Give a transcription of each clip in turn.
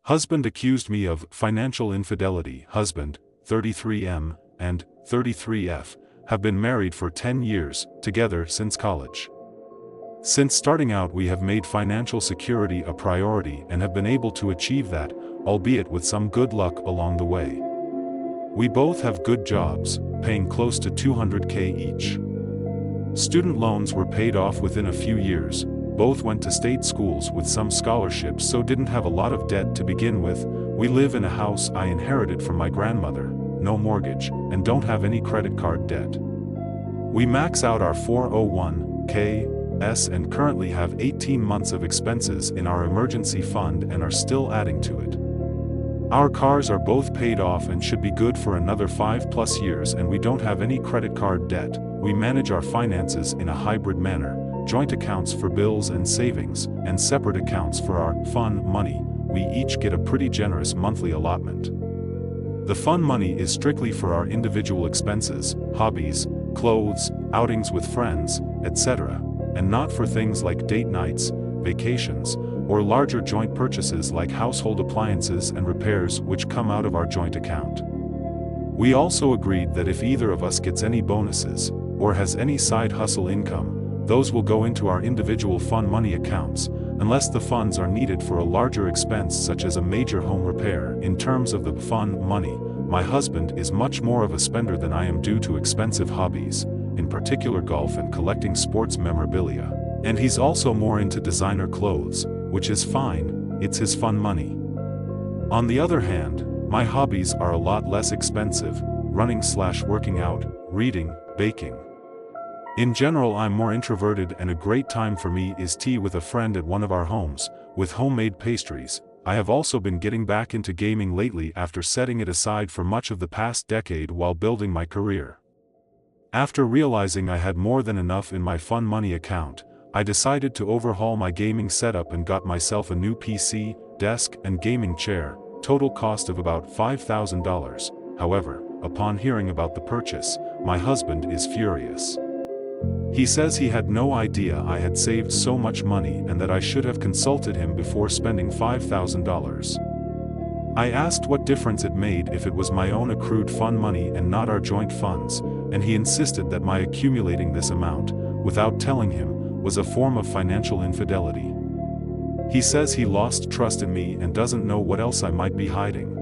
Husband accused me of financial infidelity. Husband, 33M, and 33F, have been married for 10 years, together since college. Since starting out we have made financial security a priority and have been able to achieve that, albeit with some good luck along the way. We both have good jobs, paying close to $200K each. Student loans were paid off within a few years, both went to state schools with some scholarships so didn't have a lot of debt to begin with. We live in a house I inherited from my grandmother, no mortgage, and don't have any credit card debt. We max out our 401(k) and currently have 18 months of expenses in our emergency fund and are still adding to it. Our cars are both paid off and should be good for another 5+ years, and we don't have any credit card debt. We manage our finances in a hybrid manner, joint accounts for bills and savings, and separate accounts for our fun money. We each get a pretty generous monthly allotment. The fun money is strictly for our individual expenses, hobbies, clothes, outings with friends, etc., and not for things like date nights, vacations, or larger joint purchases like household appliances and repairs which come out of our joint account. We also agreed that if either of us gets any bonuses, or has any side hustle income, those will go into our individual fun money accounts, unless the funds are needed for a larger expense such as a major home repair. In terms of the fun money, my husband is much more of a spender than I am due to expensive hobbies, in particular golf and collecting sports memorabilia, and he's also more into designer clothes, which is fine, it's his fun money. On the other hand, my hobbies are a lot less expensive, running/working out, reading, baking. In general I'm more introverted, and a great time for me is tea with a friend at one of our homes, with homemade pastries. I have also been getting back into gaming lately after setting it aside for much of the past decade while building my career. After realizing I had more than enough in my fun money account, I decided to overhaul my gaming setup and got myself a new PC, desk, and gaming chair, total cost of about $5,000. However, upon hearing about the purchase, my husband is furious. He says he had no idea I had saved so much money and that I should have consulted him before spending $5,000. I asked what difference it made if it was my own accrued fun money and not our joint funds, and he insisted that my accumulating this amount, without telling him, was a form of financial infidelity. He says he lost trust in me and doesn't know what else I might be hiding.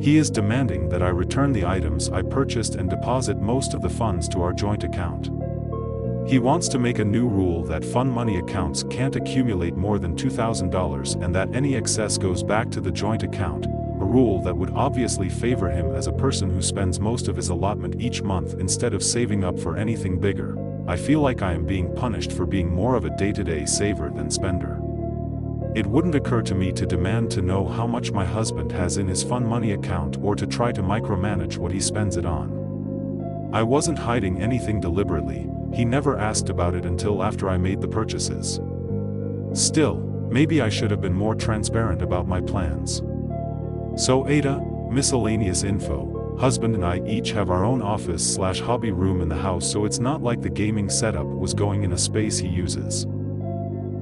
He is demanding that I return the items I purchased and deposit most of the funds to our joint account. He wants to make a new rule that fun money accounts can't accumulate more than $2,000 and that any excess goes back to the joint account, a rule that would obviously favor him as a person who spends most of his allotment each month instead of saving up for anything bigger. I feel like I am being punished for being more of a day-to-day saver than spender. It wouldn't occur to me to demand to know how much my husband has in his fun money account or to try to micromanage what he spends it on. I wasn't hiding anything deliberately. He never asked about it until after I made the purchases. Still, maybe I should have been more transparent about my plans. So aita, miscellaneous info. Husband and I each have our own office/hobby room in the house, so it's not like the gaming setup was going in a space he uses.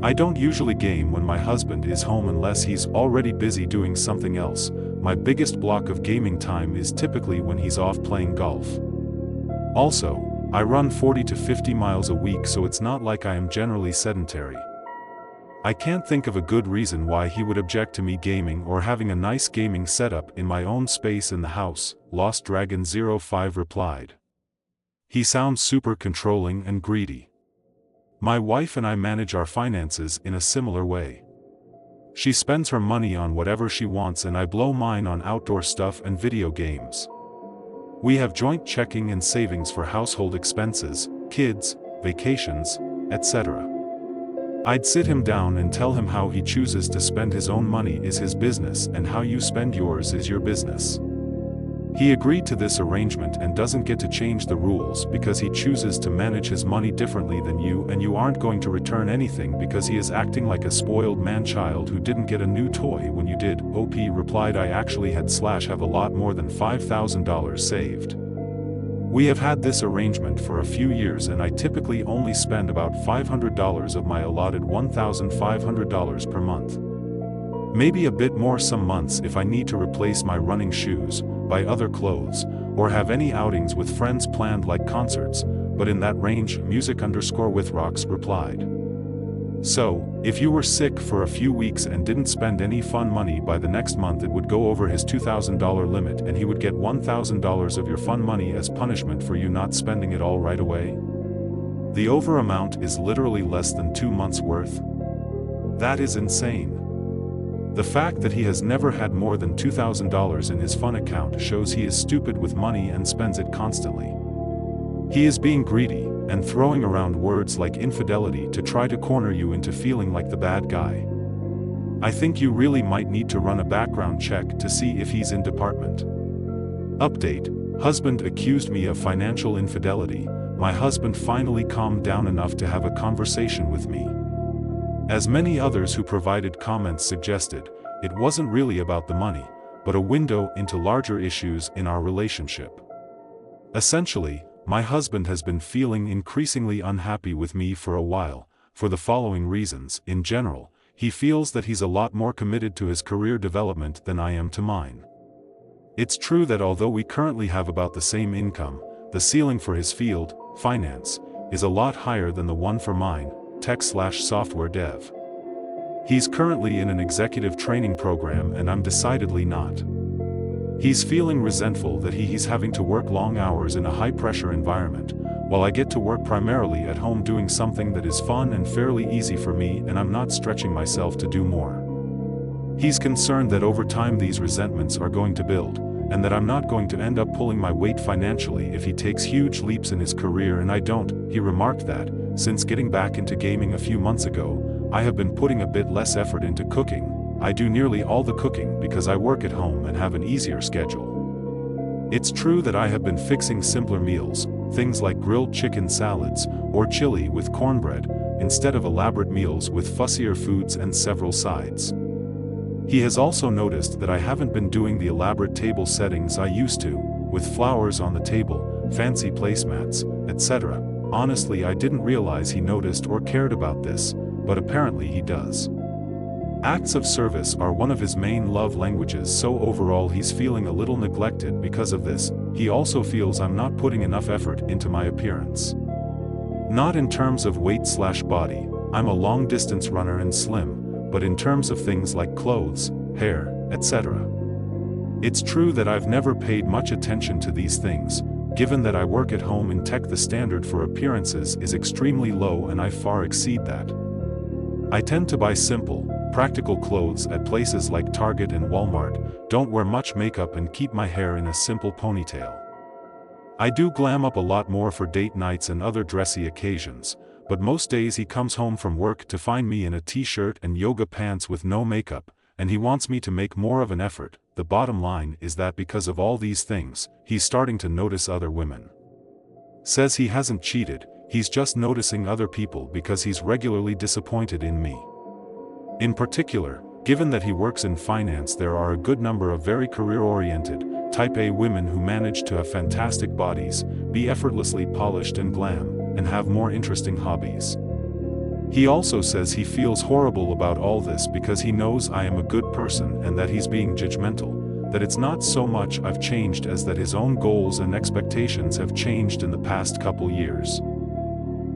I don't usually game when my husband is home unless he's already busy doing something else. My biggest block of gaming time is typically when he's off playing golf. Also, I run 40 to 50 miles a week, so it's not like I am generally sedentary. I can't think of a good reason why he would object to me gaming or having a nice gaming setup in my own space in the house, Lost Dragon 05 replied. He sounds super controlling and greedy. My wife and I manage our finances in a similar way. She spends her money on whatever she wants and I blow mine on outdoor stuff and video games. We have joint checking and savings for household expenses, kids, vacations, etc. I'd sit him down and tell him how he chooses to spend his own money is his business and how you spend yours is your business. He agreed to this arrangement and doesn't get to change the rules because he chooses to manage his money differently than you, and you aren't going to return anything because he is acting like a spoiled man-child who didn't get a new toy when you did. OP replied, I actually have a lot more than $5,000 saved. We have had this arrangement for a few years and I typically only spend about $500 of my allotted $1,500 per month. Maybe a bit more some months if I need to replace my running shoes, buy other clothes, or have any outings with friends planned like concerts, but in that range, music_with_rocks replied. So, if you were sick for a few weeks and didn't spend any fun money by the next month, it would go over his $2,000 limit and he would get $1,000 of your fun money as punishment for you not spending it all right away? The over amount is literally less than 2 months' worth. That is insane. The fact that he has never had more than $2,000 in his fun account shows he is stupid with money and spends it constantly. He is being greedy, and throwing around words like infidelity to try to corner you into feeling like the bad guy. I think you really might need to run a background check to see if he's in department. Update: husband accused me of financial infidelity. My husband finally calmed down enough to have a conversation with me. As many others who provided comments suggested, it wasn't really about the money, but a window into larger issues in our relationship. Essentially, my husband has been feeling increasingly unhappy with me for a while, for the following reasons. In general, he feels that he's a lot more committed to his career development than I am to mine. It's true that although we currently have about the same income, the ceiling for his field, finance, is a lot higher than the one for mine, tech/software dev. He's currently in an executive training program and I'm decidedly not. He's feeling resentful that he's having to work long hours in a high-pressure environment, while I get to work primarily at home doing something that is fun and fairly easy for me and I'm not stretching myself to do more. He's concerned that over time these resentments are going to build, and that I'm not going to end up pulling my weight financially if he takes huge leaps in his career and I don't. He remarked that, since getting back into gaming a few months ago, I have been putting a bit less effort into cooking. I do nearly all the cooking because I work at home and have an easier schedule. It's true that I have been fixing simpler meals, things like grilled chicken salads, or chili with cornbread, instead of elaborate meals with fussier foods and several sides. He has also noticed that I haven't been doing the elaborate table settings I used to, with flowers on the table, fancy placemats, etc. Honestly, I didn't realize he noticed or cared about this, but apparently he does. Acts of service are one of his main love languages, so overall he's feeling a little neglected because of this. He also feels I'm not putting enough effort into my appearance. Not in terms of weight/body, I'm a long-distance runner and slim, but in terms of things like clothes, hair, etc. It's true that I've never paid much attention to these things. Given that I work at home in tech, the standard for appearances is extremely low and I far exceed that. I tend to buy simple, practical clothes at places like Target and Walmart, don't wear much makeup and keep my hair in a simple ponytail. I do glam up a lot more for date nights and other dressy occasions, but most days he comes home from work to find me in a t-shirt and yoga pants with no makeup, and he wants me to make more of an effort. The bottom line is that because of all these things, he's starting to notice other women. Says he hasn't cheated, he's just noticing other people because he's regularly disappointed in me. In particular, given that he works in finance, there are a good number of very career-oriented, type A women who manage to have fantastic bodies, be effortlessly polished and glam, and have more interesting hobbies. He also says he feels horrible about all this because he knows I am a good person and that he's being judgmental, that it's not so much I've changed as that his own goals and expectations have changed in the past couple years.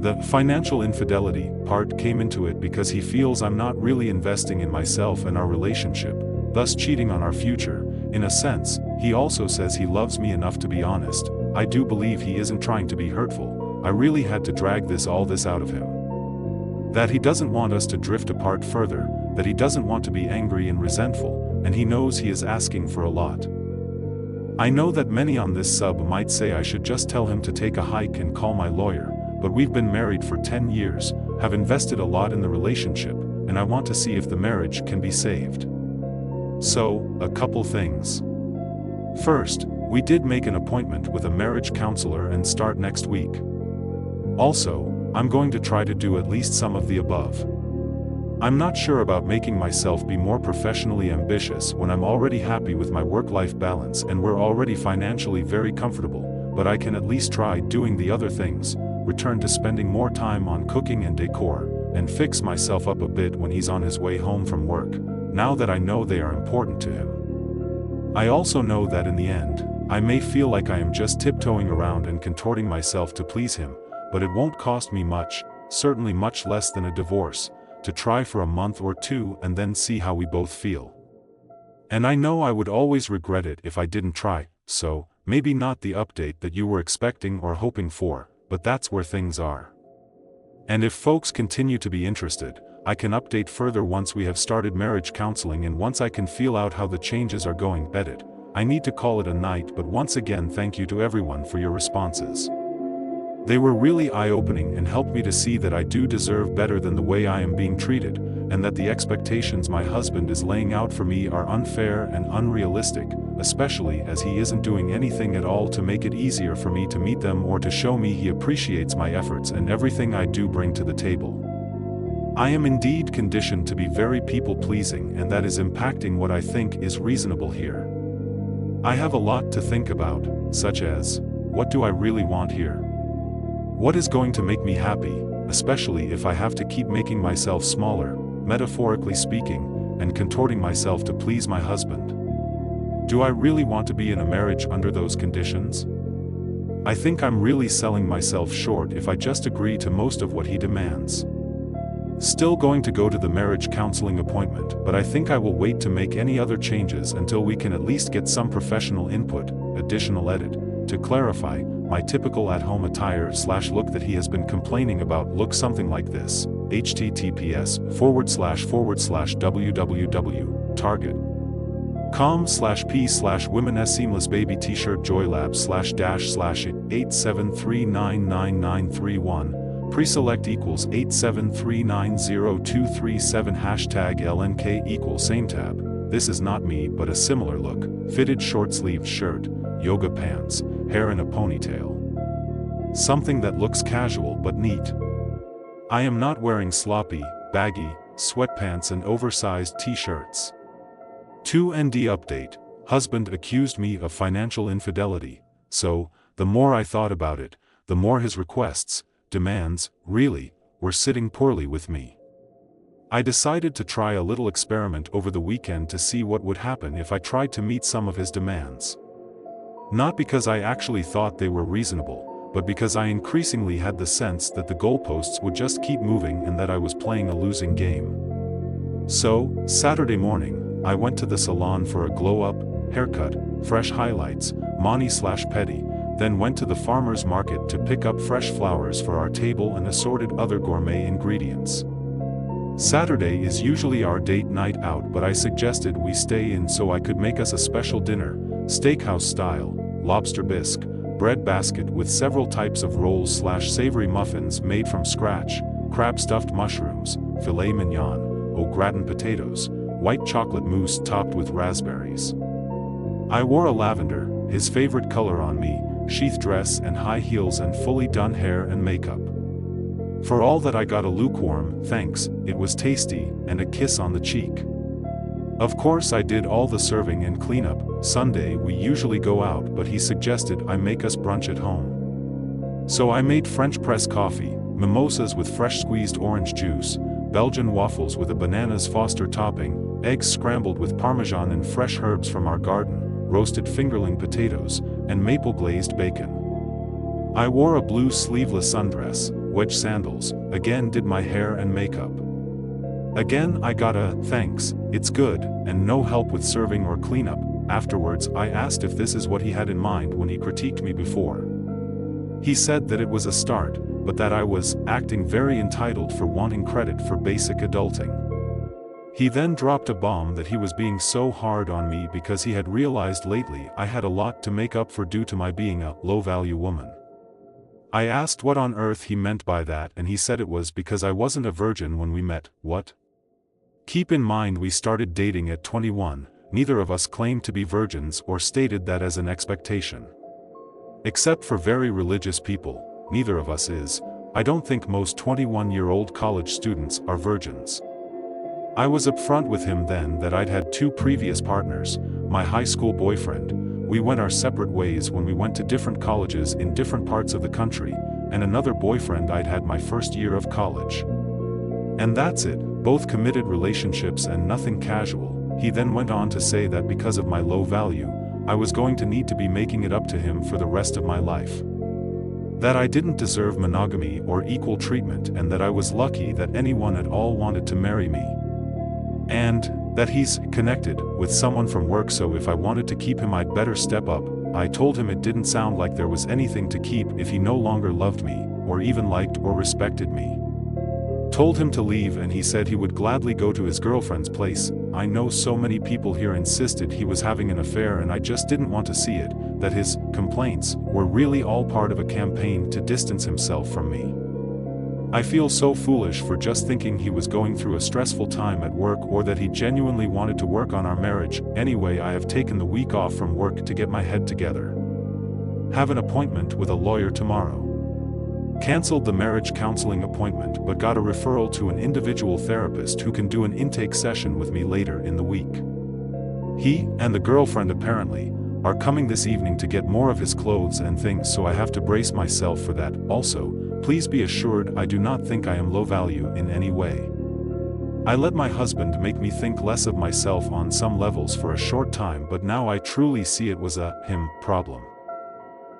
The financial infidelity part came into it because he feels I'm not really investing in myself and our relationship, thus cheating on our future. In a sense, he also says he loves me enough to be honest. I do believe he isn't trying to be hurtful. I really had to drag all this out of him. That he doesn't want us to drift apart further, that he doesn't want to be angry and resentful, and he knows he is asking for a lot. I know that many on this sub might say I should just tell him to take a hike and call my lawyer, but we've been married for 10 years, have invested a lot in the relationship, and I want to see if the marriage can be saved. So, a couple things. First, we did make an appointment with a marriage counselor and start next week. Also, I'm going to try to do at least some of the above. I'm not sure about making myself be more professionally ambitious when I'm already happy with my work-life balance and we're already financially very comfortable, but I can at least try doing the other things, return to spending more time on cooking and decor, and fix myself up a bit when he's on his way home from work. now that I know they are important to him. I also know that in the end, I may feel like I am just tiptoeing around and contorting myself to please him, but it won't cost me much, certainly much less than a divorce, to try for a month or two and then see how we both feel. And I know I would always regret it if I didn't try, so, maybe not the update that you were expecting or hoping for, but that's where things are. And if folks continue to be interested, I can update further once we have started marriage counseling and once I can feel out how the changes are going. Edit. I need to call it a night, but once again thank you to everyone for your responses. They were really eye-opening and helped me to see that I do deserve better than the way I am being treated, and that the expectations my husband is laying out for me are unfair and unrealistic, especially as he isn't doing anything at all to make it easier for me to meet them or to show me he appreciates my efforts and everything I do bring to the table. I am indeed conditioned to be very people-pleasing, and that is impacting what I think is reasonable here. I have a lot to think about, such as, what do I really want here? What is going to make me happy, especially if I have to keep making myself smaller, metaphorically speaking, and contorting myself to please my husband? Do I really want to be in a marriage under those conditions? I think I'm really selling myself short if I just agree to most of what he demands. Still going to go to the marriage counseling appointment, but I think I will wait to make any other changes until we can at least get some professional input. Additional edit. To clarify, my typical at-home attire/look that he has been complaining about looks something like this. https://www.target.com/p/women's seamless baby t-shirt joylab/-/873999931 Preselect equals 873902237 #LNK equals same tab. This is not me but a similar look. Fitted short-sleeved shirt, yoga pants, hair in a ponytail. Something that looks casual but neat. I am not wearing sloppy, baggy, sweatpants and oversized t-shirts. 2ND update. Husband accused me of financial infidelity, so, the more I thought about it, the more his requests, demands, really, were sitting poorly with me. I decided to try a little experiment over the weekend to see what would happen if I tried to meet some of his demands. Not because I actually thought they were reasonable, but because I increasingly had the sense that the goalposts would just keep moving and that I was playing a losing game. So, Saturday morning, I went to the salon for a glow-up, haircut, fresh highlights, mani/pedi, then went to the farmer's market to pick up fresh flowers for our table and assorted other gourmet ingredients. Saturday is usually our date night out, but I suggested we stay in so I could make us a special dinner, steakhouse style, lobster bisque, bread basket with several types of rolls/savory muffins made from scratch, crab stuffed mushrooms, filet mignon, au gratin potatoes, white chocolate mousse topped with raspberries. I wore a lavender, his favorite color, on me, sheath dress and high heels and fully done hair and makeup. For all that I got a lukewarm thanks, it was tasty, and a kiss on the cheek. Of course I did all the serving and cleanup. Sunday we usually go out, but he suggested I make us brunch at home. So I made French press coffee, mimosas with fresh squeezed orange juice, Belgian waffles with a bananas Foster topping, eggs scrambled with parmesan and fresh herbs from our garden, roasted fingerling potatoes, and maple glazed bacon. I wore a blue sleeveless sundress, wedge sandals, again did my hair and makeup. Again I got a thanks, it's good, and no help with serving or cleanup. Afterwards I asked if this is what he had in mind when he critiqued me before. He said that it was a start, but that I was acting very entitled for wanting credit for basic adulting. He then dropped a bomb that he was being so hard on me because he had realized lately I had a lot to make up for due to my being a low-value woman. I asked what on earth he meant by that, and he said it was because I wasn't a virgin when we met. What? Keep in mind we started dating at 21, neither of us claimed to be virgins or stated that as an expectation. Except for very religious people, neither of us is. I don't think most 21-year-old college students are virgins. I was upfront with him then that I'd had 2 previous partners, my high school boyfriend, we went our separate ways when we went to different colleges in different parts of the country, and another boyfriend I'd had my first year of college. And that's it, both committed relationships and nothing casual. He then went on to say that because of my low value, I was going to need to be making it up to him for the rest of my life. That I didn't deserve monogamy or equal treatment, and that I was lucky that anyone at all wanted to marry me. And that he's connected with someone from work, so if I wanted to keep him I'd better step up. I told him it didn't sound like there was anything to keep if he no longer loved me, or even liked or respected me. Told him to leave, and he said he would gladly go to his girlfriend's place. I know so many people here insisted he was having an affair, and I just didn't want to see it, that his complaints were really all part of a campaign to distance himself from me. I feel so foolish for just thinking he was going through a stressful time at work, or that he genuinely wanted to work on our marriage. Anyway, I have taken the week off from work to get my head together. Have an appointment with a lawyer tomorrow. Cancelled the marriage counseling appointment, but got a referral to an individual therapist who can do an intake session with me later in the week. He and the girlfriend apparently are coming this evening to get more of his clothes and things, so I have to brace myself for that. Also, please be assured I do not think I am low value in any way. I let my husband make me think less of myself on some levels for a short time, but now I truly see it was a him problem.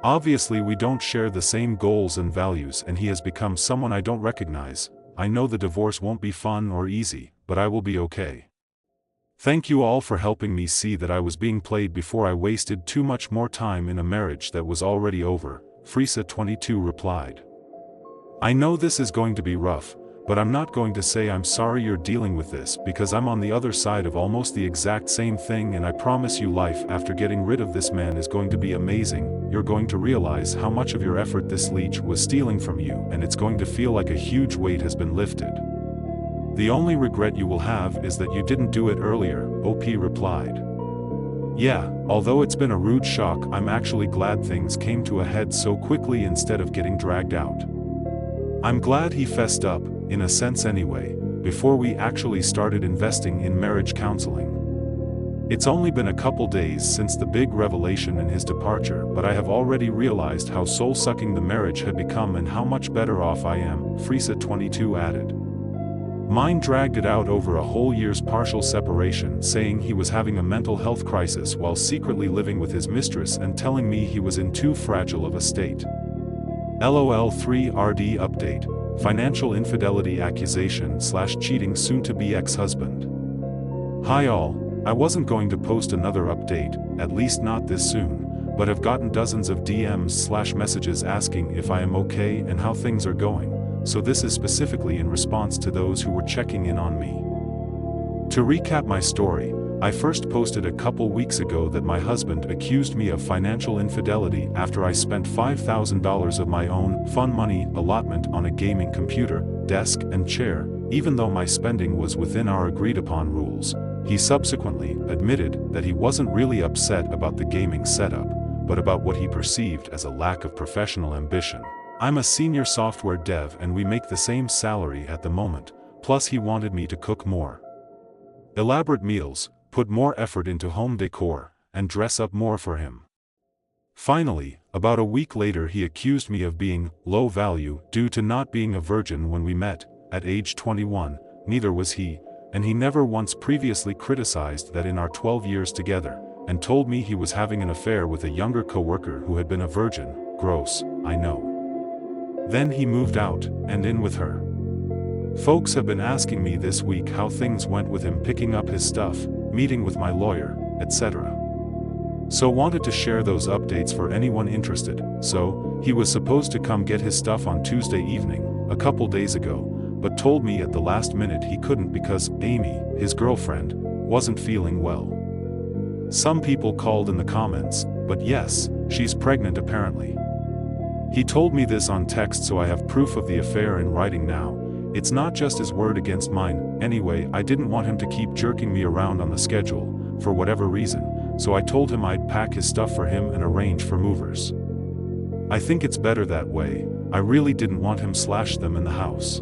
Obviously we don't share the same goals and values, and he has become someone I don't recognize. I know the divorce won't be fun or easy, but I will be okay. Thank you all for helping me see that I was being played before I wasted too much more time in a marriage that was already over, Friesa 22 replied. I know this is going to be rough, but I'm not going to say I'm sorry you're dealing with this, because I'm on the other side of almost the exact same thing, and I promise you life after getting rid of this man is going to be amazing. You're going to realize how much of your effort this leech was stealing from you, and it's going to feel like a huge weight has been lifted. The only regret you will have is that you didn't do it earlier, OP replied. Yeah, although it's been a rude shock, I'm actually glad things came to a head so quickly instead of getting dragged out. I'm glad he fessed up, in a sense anyway, before we actually started investing in marriage counseling. It's only been a couple days since the big revelation and his departure, but I have already realized how soul-sucking the marriage had become and how much better off I am, Friesa 22 added. Mine dragged it out over a whole year's partial separation, saying he was having a mental health crisis while secretly living with his mistress and telling me he was in too fragile of a state. LOL 3RD update. Financial infidelity accusation/cheating soon-to-be ex-husband. Hi all, I wasn't going to post another update, at least not this soon, but have gotten dozens of DMs/messages asking if I am okay and how things are going, so this is specifically in response to those who were checking in on me. To recap my story, I first posted a couple weeks ago that my husband accused me of financial infidelity after I spent $5,000 of my own fun money allotment on a gaming computer, desk, and chair, even though my spending was within our agreed-upon rules. He subsequently admitted that he wasn't really upset about the gaming setup, but about what he perceived as a lack of professional ambition. I'm a senior software dev and we make the same salary at the moment, plus he wanted me to cook more elaborate meals, put more effort into home decor, and dress up more for him. Finally, about a week later he accused me of being low value due to not being a virgin when we met. At age 21, neither was he, and he never once previously criticized that in our 12 years together, and told me he was having an affair with a younger coworker who had been a virgin. Gross, I know. Then he moved out, and in with her. Folks have been asking me this week how things went with him picking up his stuff, meeting with my lawyer, etc. So wanted to share those updates for anyone interested. So, he was supposed to come get his stuff on Tuesday evening, a couple days ago, but told me at the last minute he couldn't because Amy, his girlfriend, wasn't feeling well. Some people called in the comments, but yes, she's pregnant apparently. He told me this on text, so I have proof of the affair in writing now. It's not just his word against mine. Anyway, I didn't want him to keep jerking me around on the schedule, for whatever reason, so I told him I'd pack his stuff for him and arrange for movers. I think it's better that way. I really didn't want him slash them in the house.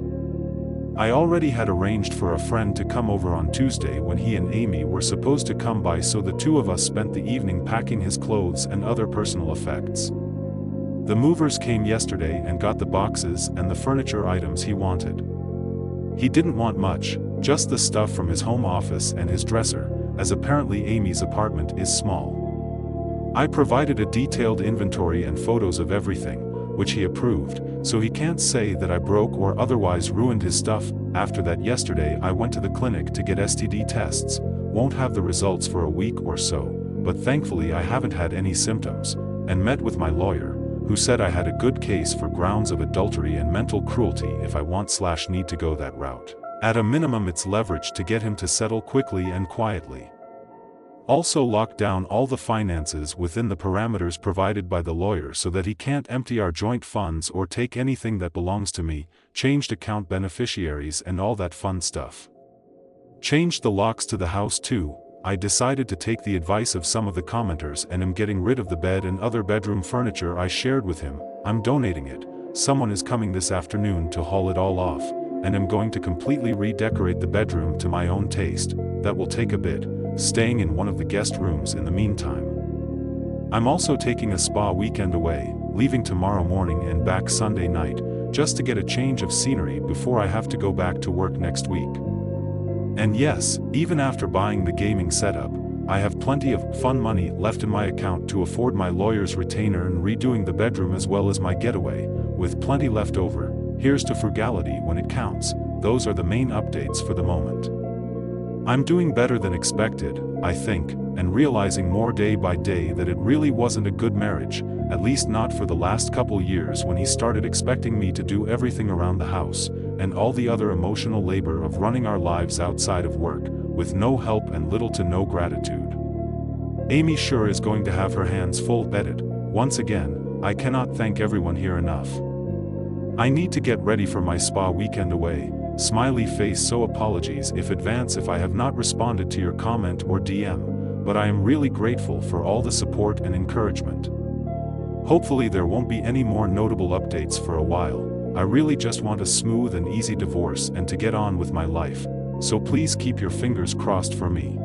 I already had arranged for a friend to come over on Tuesday when he and Amy were supposed to come by, so the two of us spent the evening packing his clothes and other personal effects. The movers came yesterday and got the boxes and the furniture items he wanted. He didn't want much, just the stuff from his home office and his dresser, as apparently Amy's apartment is small. I provided a detailed inventory and photos of everything, which he approved, so he can't say that I broke or otherwise ruined his stuff. After that, yesterday I went to the clinic to get STD tests, won't have the results for a week or so, but thankfully I haven't had any symptoms, and met with my lawyer, who said I had a good case for grounds of adultery and mental cruelty if I want/need to go that route. At a minimum it's leverage to get him to settle quickly and quietly. Also lock down all the finances within the parameters provided by the lawyer so that he can't empty our joint funds or take anything that belongs to me, changed account beneficiaries and all that fun stuff. Changed the locks to the house too. I decided to take the advice of some of the commenters and am getting rid of the bed and other bedroom furniture I shared with him. I'm donating it. Someone is coming this afternoon to haul it all off, and am going to completely redecorate the bedroom to my own taste. That will take a bit, staying in one of the guest rooms in the meantime. I'm also taking a spa weekend away, leaving tomorrow morning and back Sunday night, just to get a change of scenery before I have to go back to work next week. And yes, even after buying the gaming setup, I have plenty of fun money left in my account to afford my lawyer's retainer and redoing the bedroom as well as my getaway, with plenty left over. Here's to frugality when it counts. Those are the main updates for the moment. I'm doing better than expected, I think, and realizing more day by day that it really wasn't a good marriage, at least not for the last couple years when he started expecting me to do everything around the house, and all the other emotional labor of running our lives outside of work, with no help and little to no gratitude. Amy sure is going to have her hands full. Bedded. Once again, I cannot thank everyone here enough. I need to get ready for my spa weekend away. Smiley face. So apologies if advance if I have not responded to your comment or DM, but I am really grateful for all the support and encouragement. Hopefully there won't be any more notable updates for a while. I really just want a smooth and easy divorce and to get on with my life, so please keep your fingers crossed for me.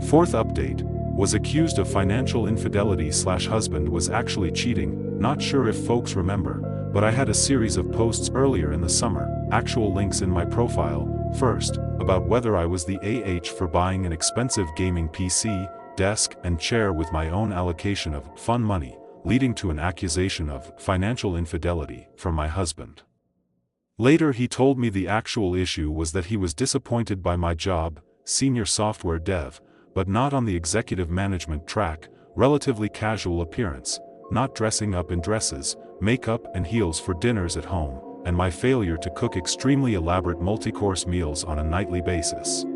Fourth update, was accused of financial infidelity/husband was actually cheating. Not sure if folks remember, but I had a series of posts earlier in the summer, actual links in my profile. First, about whether I was the AH for buying an expensive gaming PC, desk and chair with my own allocation of fun money, leading to an accusation of financial infidelity from my husband. Later he told me the actual issue was that he was disappointed by my job, senior software dev, but not on the executive management track, relatively casual appearance, not dressing up in dresses, makeup and heels for dinners at home, and my failure to cook extremely elaborate multi-course meals on a nightly basis.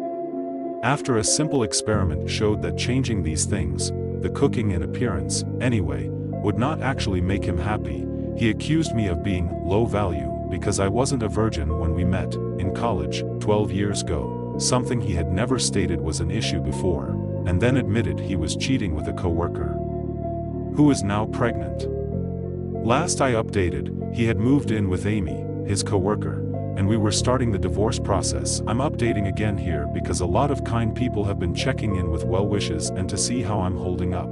After a simple experiment showed that changing these things, the cooking and appearance, anyway, would not actually make him happy, he accused me of being low value because I wasn't a virgin when we met in college 12 years ago, something he had never stated was an issue before, and then admitted he was cheating with a coworker who is now pregnant. Last I updated, he had moved in with Amy, his coworker, and we were starting the divorce process. I'm updating again here because a lot of kind people have been checking in with well wishes and to see how I'm holding up.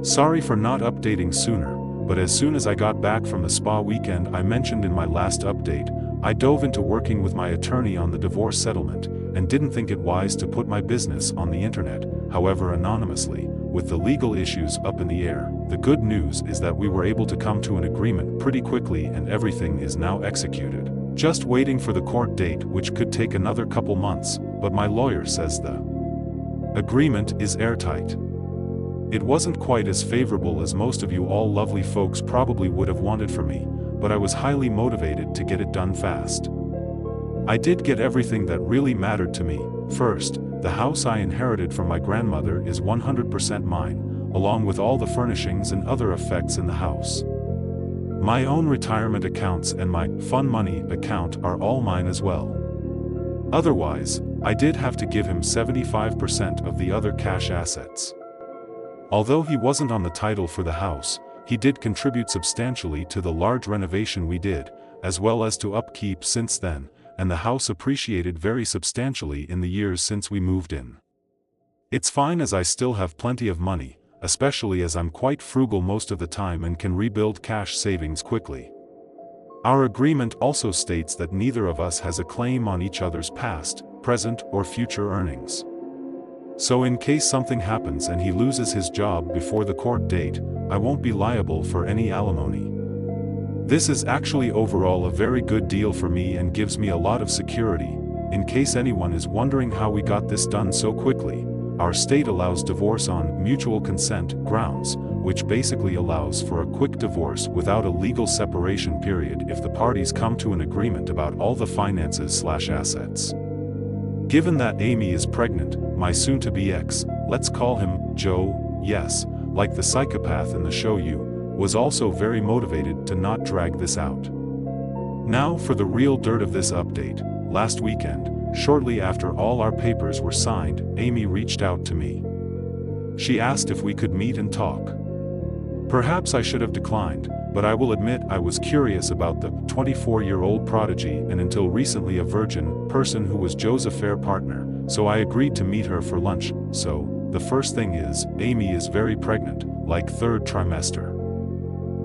Sorry for not updating sooner, but as soon as I got back from the spa weekend I mentioned in my last update, I dove into working with my attorney on the divorce settlement, and didn't think it wise to put my business on the internet, however anonymously, with the legal issues up in the air. The good news is that we were able to come to an agreement pretty quickly and everything is now executed. Just waiting for the court date, which could take another couple months, but my lawyer says the agreement is airtight. It wasn't quite as favorable as most of you all lovely folks probably would have wanted for me, but I was highly motivated to get it done fast. I did get everything that really mattered to me. First, the house I inherited from my grandmother is 100% mine, along with all the furnishings and other effects in the house. My own retirement accounts and my fun money account are all mine as well. Otherwise, I did have to give him 75% of the other cash assets. Although he wasn't on the title for the house, he did contribute substantially to the large renovation we did, as well as to upkeep since then, and the house appreciated very substantially in the years since we moved in. It's fine as I still have plenty of money, especially as I'm quite frugal most of the time and can rebuild cash savings quickly. Our agreement also states that neither of us has a claim on each other's past, present, or future earnings. So in case something happens and he loses his job before the court date, I won't be liable for any alimony. This is actually overall a very good deal for me and gives me a lot of security. In case anyone is wondering how we got this done so quickly, our state allows divorce on mutual consent grounds, which basically allows for a quick divorce without a legal separation period if the parties come to an agreement about all the finances/assets. Given that Amy is pregnant, my soon-to-be ex, let's call him Joe, yes, like the psychopath in the show You, was also very motivated to not drag this out. Now for the real dirt of this update. Last weekend, shortly after all our papers were signed, Amy reached out to me. She asked if we could meet and talk. Perhaps I should have declined, but I will admit I was curious about the 24-year-old prodigy and until recently a virgin person who was Joe's affair partner, so I agreed to meet her for lunch. So, the first thing is, Amy is very pregnant, like third trimester.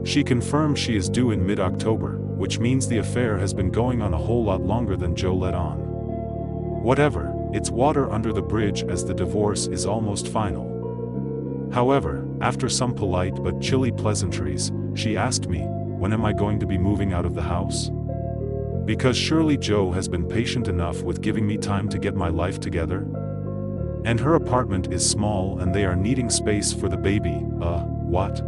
She confirmed she is due in mid-October, which means the affair has been going on a whole lot longer than Joe let on. Whatever, it's water under the bridge as the divorce is almost final. However, after some polite but chilly pleasantries, she asked me, when am I going to be moving out of the house? Because surely Joe has been patient enough with giving me time to get my life together? And her apartment is small and they are needing space for the baby. What?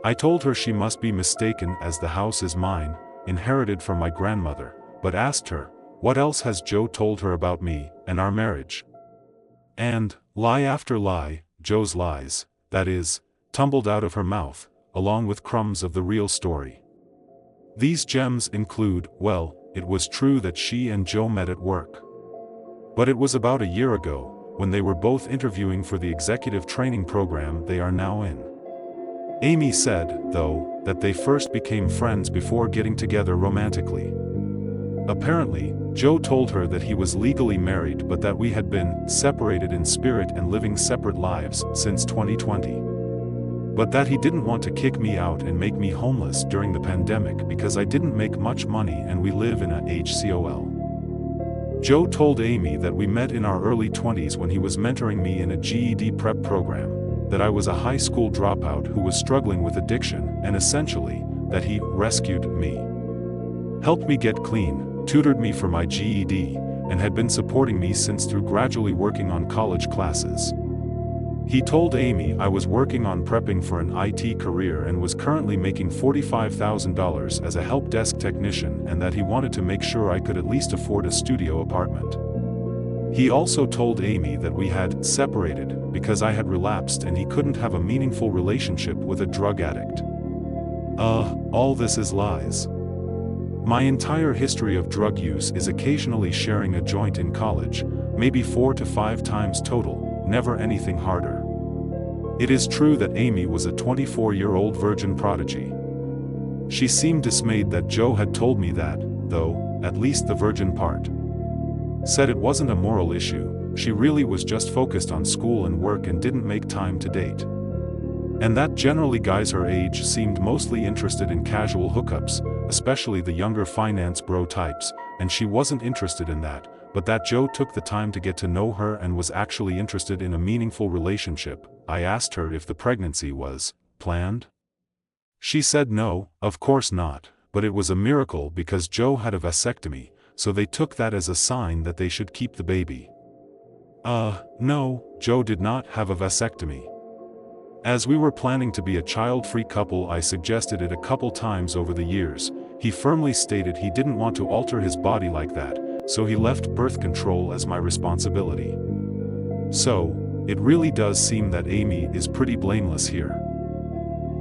I told her she must be mistaken as the house is mine, inherited from my grandmother, but asked her, what else has Joe told her about me and our marriage? And, lie after lie, Joe's lies, that is, tumbled out of her mouth, along with crumbs of the real story. These gems include, well, it was true that she and Joe met at work. But it was about a year ago, when they were both interviewing for the executive training program they are now in. Amy said, though, that they first became friends before getting together romantically. Apparently, Joe told her that he was legally married but that we had been separated in spirit and living separate lives since 2020. But that he didn't want to kick me out and make me homeless during the pandemic because I didn't make much money and we live in a HCOL. Joe told Amy that we met in our early 20s when he was mentoring me in a GED prep program, that I was a high school dropout who was struggling with addiction, and essentially, that he rescued me. Helped me get clean, tutored me for my GED, and had been supporting me since through gradually working on college classes. He told Amy I was working on prepping for an IT career and was currently making $45,000 as a help desk technician and that he wanted to make sure I could at least afford a studio apartment. He also told Amy that we had separated because I had relapsed and he couldn't have a meaningful relationship with a drug addict. All this is lies. My entire history of drug use is occasionally sharing a joint in college, maybe 4 to 5 times total, never anything harder. It is true that Amy was a 24-year-old virgin prodigy. She seemed dismayed that Joe had told me that, though, at least the virgin part. Said it wasn't a moral issue, she really was just focused on school and work and didn't make time to date. And that generally guys her age seemed mostly interested in casual hookups, especially the younger finance bro types, and she wasn't interested in that, but that Joe took the time to get to know her and was actually interested in a meaningful relationship. I asked her if the pregnancy was planned. She said no, of course not, but it was a miracle because Joe had a vasectomy, so they took that as a sign that they should keep the baby. No, Joe did not have a vasectomy. As we were planning to be a child-free couple, I suggested it a couple times over the years. He firmly stated he didn't want to alter his body like that, so he left birth control as my responsibility. So, it really does seem that Amy is pretty blameless here.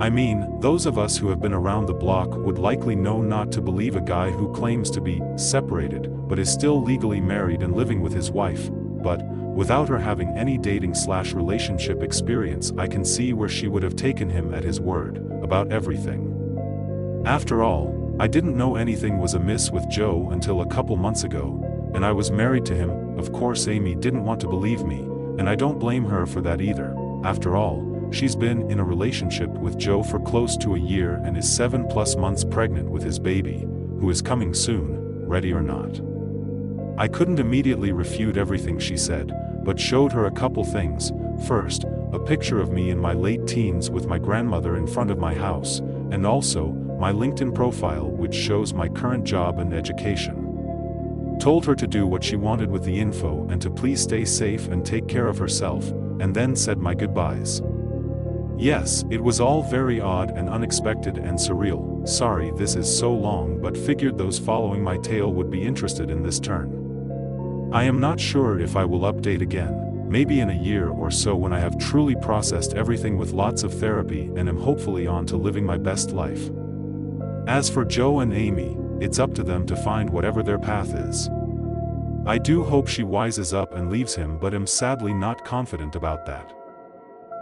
I mean, those of us who have been around the block would likely know not to believe a guy who claims to be separated, but is still legally married and living with his wife, but, without her having any dating/relationship experience, I can see where she would have taken him at his word, about everything. After all, I didn't know anything was amiss with Joe until a couple months ago, and I was married to him. Of course Amy didn't want to believe me, and I don't blame her for that either. After all, she's been in a relationship with Joe for close to a year and is 7+ months pregnant with his baby, who is coming soon, ready or not. I couldn't immediately refute everything she said, but showed her a couple things. First, a picture of me in my late teens with my grandmother in front of my house, and also, my LinkedIn profile which shows my current job and education. Told her to do what she wanted with the info and to please stay safe and take care of herself, and then said my goodbyes. Yes, it was all very odd and unexpected and surreal. Sorry this is so long, but figured those following my tale would be interested in this turn. I am not sure if I will update again, maybe in a year or so when I have truly processed everything with lots of therapy and am hopefully on to living my best life. As for Joe and Amy, it's up to them to find whatever their path is. I do hope she wises up and leaves him, but am sadly not confident about that.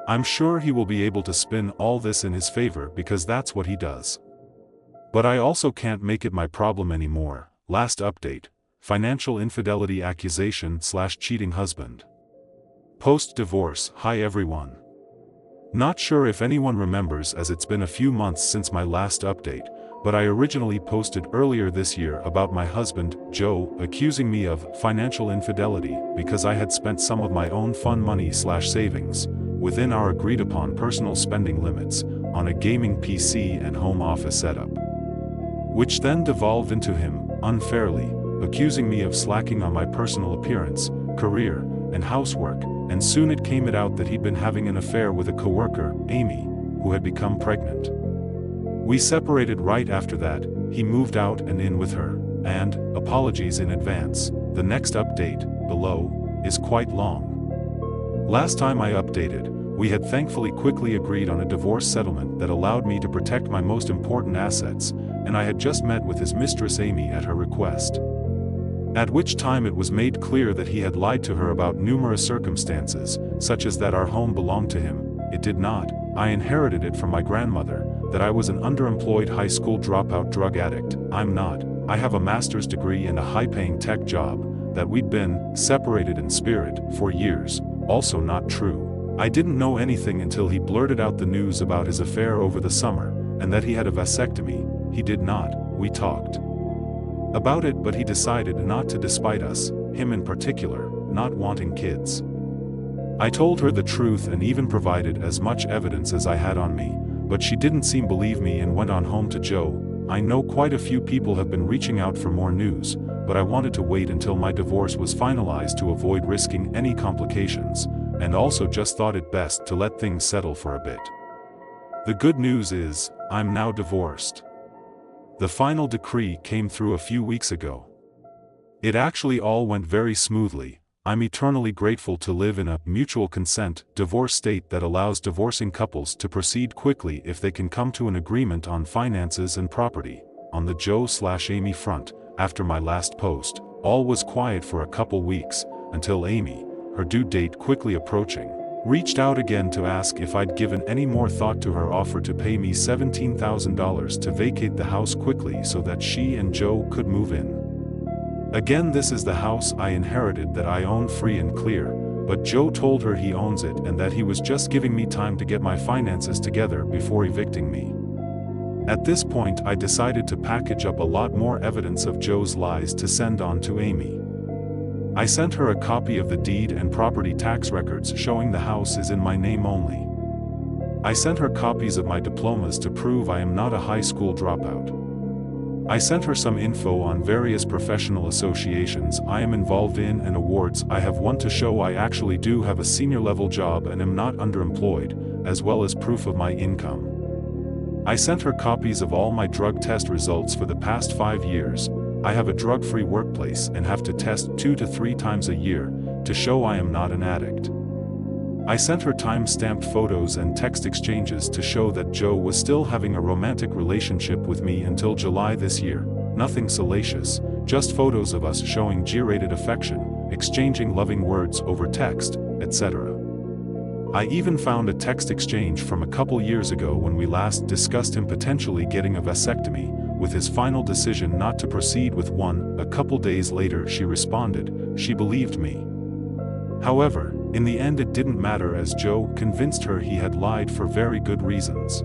I'm sure he will be able to spin all this in his favor because that's what he does. But I also can't make it my problem anymore. Last update: financial infidelity accusation/cheating husband. Post-divorce. Hi everyone. Not sure if anyone remembers, as it's been a few months since my last update, but I originally posted earlier this year about my husband, Joe, accusing me of financial infidelity because I had spent some of my own fun money/savings, within our agreed-upon personal spending limits, on a gaming PC and home office setup. Which then devolved into him, unfairly, accusing me of slacking on my personal appearance, career, and housework, and soon it came out that he'd been having an affair with a coworker, Amy, who had become pregnant. We separated right after that. He moved out and in with her, and, apologies in advance, the next update, below, is quite long. Last time I updated, we had thankfully quickly agreed on a divorce settlement that allowed me to protect my most important assets, and I had just met with his mistress Amy at her request. At which time it was made clear that he had lied to her about numerous circumstances, such as that our home belonged to him. It did not. I inherited it from my grandmother. That I was an underemployed high school dropout drug addict. I'm not. I have a master's degree and a high-paying tech job. That we'd been separated in spirit for years. Also not true. I didn't know anything until he blurted out the news about his affair over the summer, and that he had a vasectomy. He did not. We talked about it, but he decided not to, despite us, him in particular, not wanting kids. I told her the truth and even provided as much evidence as I had on me, but she didn't seem to believe me and went on home to Joe. I know quite a few people have been reaching out for more news, but I wanted to wait until my divorce was finalized to avoid risking any complications, and also just thought it best to let things settle for a bit. The good news is, I'm now divorced. The final decree came through a few weeks ago. It actually all went very smoothly. I'm eternally grateful to live in a mutual consent divorce state that allows divorcing couples to proceed quickly if they can come to an agreement on finances and property. On the Joe/Amy front, after my last post, all was quiet for a couple weeks, until Amy, her due date quickly approaching, reached out again to ask if I'd given any more thought to her offer to pay me $17,000 to vacate the house quickly so that she and Joe could move in. Again, this is the house I inherited that I own free and clear, but Joe told her he owns it and that he was just giving me time to get my finances together before evicting me. At this point I decided to package up a lot more evidence of Joe's lies to send on to Amy. I sent her a copy of the deed and property tax records showing the house is in my name only. I sent her copies of my diplomas to prove I am not a high school dropout. I sent her some info on various professional associations I am involved in and awards I have won to show I actually do have a senior level job and am not underemployed, as well as proof of my income. I sent her copies of all my drug test results for the past 5 years. I have a drug-free workplace and have to test 2 to 3 times a year to show I am not an addict. I sent her time-stamped photos and text exchanges to show that Joe was still having a romantic relationship with me until July this year. Nothing salacious, just photos of us showing G-rated affection, exchanging loving words over text, etc. I even found a text exchange from a couple years ago when we last discussed him potentially getting a vasectomy, with his final decision not to proceed with one. A couple days later she responded, she believed me. However, In the end it didn't matter as Joe convinced her he had lied for very good reasons.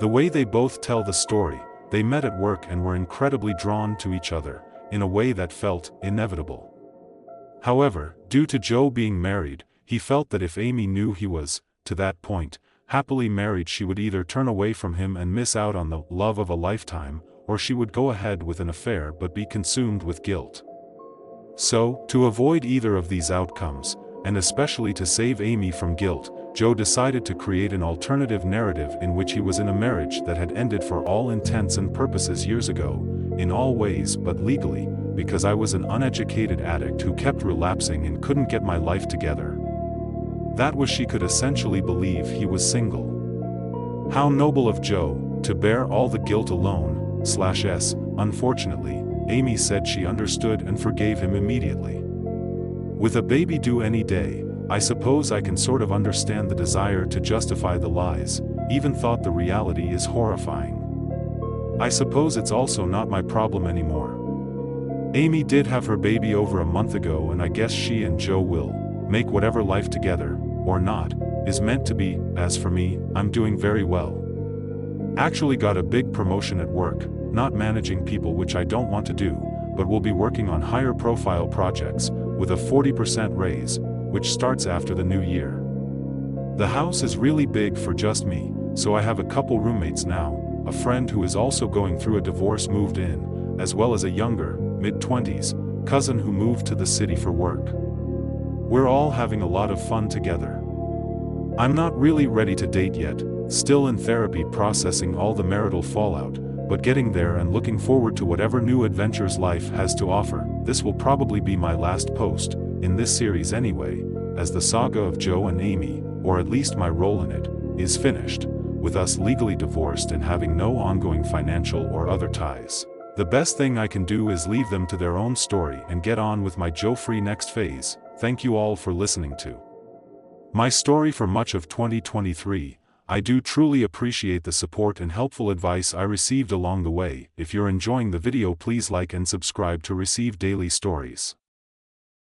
The way they both tell the story, they met at work and were incredibly drawn to each other, in a way that felt inevitable. However, due to Joe being married, he felt that if Amy knew he was, to that point, happily married, she would either turn away from him and miss out on the love of a lifetime, or she would go ahead with an affair but be consumed with guilt. So, to avoid either of these outcomes, and especially to save Amy from guilt, Joe decided to create an alternative narrative in which he was in a marriage that had ended for all intents and purposes years ago, in all ways but legally, because I was an uneducated addict who kept relapsing and couldn't get my life together. That was she could essentially believe he was single. How noble of Joe, to bear all the guilt alone, /s, unfortunately, Amy said she understood and forgave him immediately. With a baby due any day, I suppose I can sort of understand the desire to justify the lies, even thought the reality is horrifying. I suppose it's also not my problem anymore. Amy did have her baby over a month ago and I guess she and Joe will make whatever life together, or not, is meant to be. As for me, I'm doing very well. Actually got a big promotion at work, not managing people which I don't want to do, but will be working on higher profile projects, with a 40% raise, which starts after the new year. The house is really big for just me, so I have a couple roommates now, a friend who is also going through a divorce moved in, as well as a younger, mid-20s, cousin who moved to the city for work. We're all having a lot of fun together. I'm not really ready to date yet, still in therapy processing all the marital fallout, but getting there and looking forward to whatever new adventures life has to offer. This will probably be my last post, in this series anyway, as the saga of Joe and Amy, or at least my role in it, is finished, with us legally divorced and having no ongoing financial or other ties. The best thing I can do is leave them to their own story and get on with my Joe-free next phase. Thank you all for listening to my story for much of 2023. I do truly appreciate the support and helpful advice I received along the way. If you're enjoying the video, please like and subscribe to receive daily stories.